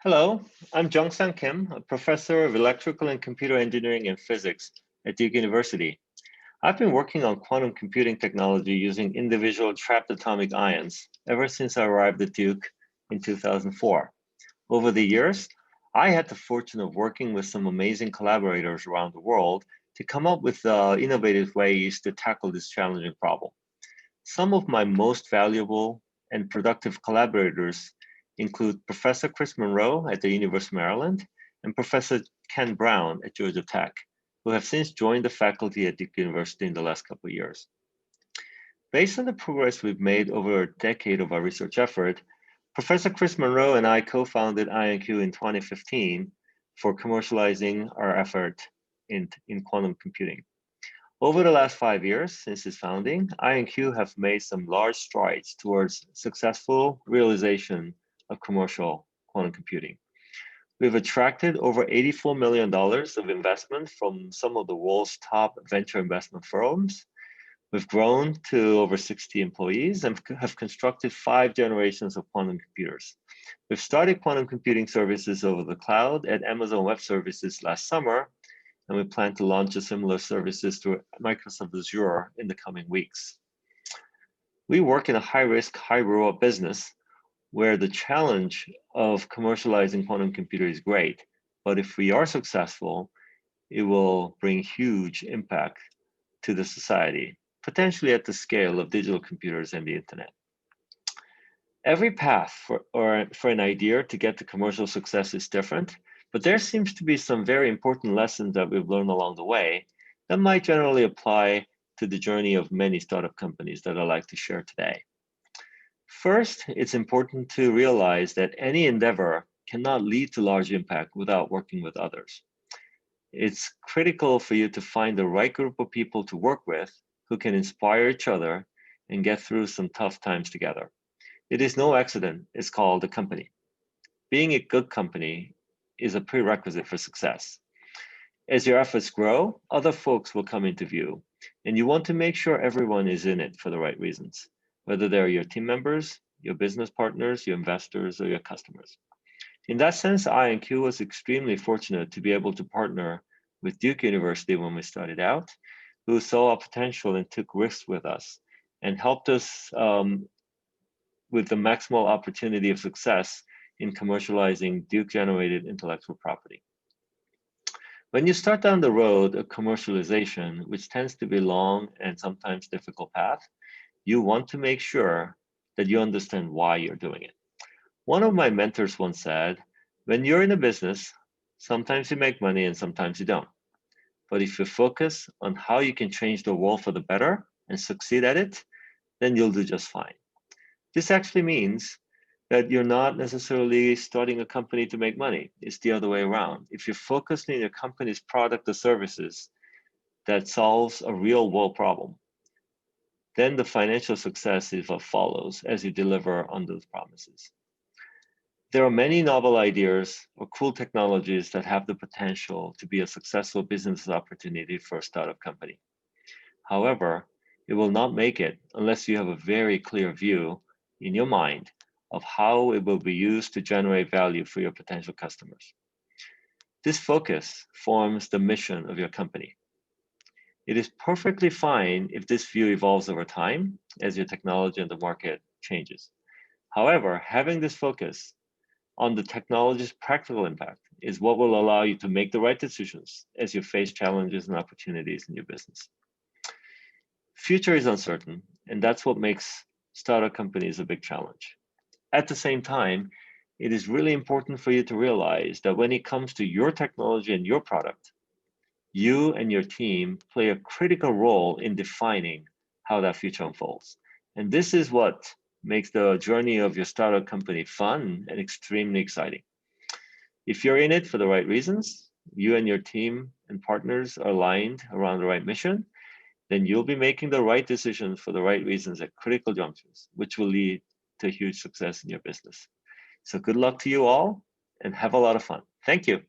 Hello, I'm Jungsang Kim, a professor of electrical and computer engineering and physics at Duke University. I've been working on quantum computing technology using individual trapped atomic ions ever since I arrived at Duke in 2004. Over the years, I had the fortune of working with some amazing collaborators around the world to come up with innovative ways to tackle this challenging problem. Some of my most valuable and productive collaborators include Professor Chris Monroe at the University of Maryland and Professor Ken Brown at Georgia Tech, who have since joined the faculty at Duke University in the last couple of years. Based on the progress we've made over a decade of our research effort, Professor Chris Monroe and I co-founded IonQ in 2015 for commercializing our effort in quantum computing. Over the last 5 years since its founding, IonQ have made some large strides towards successful realization of commercial quantum computing. We've attracted over $84 million of investment from some of the world's top venture investment firms. We've grown to over 60 employees and have constructed 5 generations of quantum computers. We've started quantum computing services over the cloud at Amazon Web Services last summer, and we plan to launch a similar services through Microsoft Azure in the coming weeks. We work in a high-risk, high-reward business where the challenge of commercializing quantum computer is great, but if we are successful, it will bring huge impact to the society, potentially at the scale of digital computers and the internet. Every path for an idea to get to commercial success is different, but there seems to be some very important lessons that we've learned along the way that might generally apply to the journey of many startup companies that I'd like to share today. First, it's important to realize that any endeavor cannot lead to large impact without working with others. It's critical for you to find the right group of people to work with who can inspire each other and get through some tough times together. It is no accident it's called a company. Being a good company is a prerequisite for success. As your efforts grow, other folks will come into view, and you want to make sure everyone is in it for the right reasons, whether they're your team members, your business partners, your investors, or your customers. In that sense, IonQ was extremely fortunate to be able to partner with Duke University when we started out, who saw our potential and took risks with us and helped us with the maximal opportunity of success in commercializing Duke-generated intellectual property. When you start down the road of commercialization, which tends to be long and sometimes difficult path, you want to make sure that you understand why you're doing it. One of my mentors once said, when you're in a business, sometimes you make money and sometimes you don't. But if you focus on how you can change the world for the better and succeed at it, then you'll do just fine. This actually means that you're not necessarily starting a company to make money. It's the other way around. If you're focused on your company's product or services that solves a real world problem, then the financial success is what follows as you deliver on those promises. There are many novel ideas or cool technologies that have the potential to be a successful business opportunity for a startup company. However, it will not make it unless you have a very clear view in your mind of how it will be used to generate value for your potential customers. This focus forms the mission of your company. It is perfectly fine if this view evolves over time as your technology and the market changes. However, having this focus on the technology's practical impact is what will allow you to make the right decisions as you face challenges and opportunities in your business. Future is uncertain, and that's what makes startup companies a big challenge. At the same time, it is really important for you to realize that when it comes to your technology and your product, you and your team play a critical role in defining how that future unfolds. And this is what makes the journey of your startup company fun and extremely exciting. If you're in it for the right reasons, you and your team and partners are aligned around the right mission, then you'll be making the right decisions for the right reasons at critical junctures, which will lead to huge success in your business. So good luck to you all and have a lot of fun. Thank you.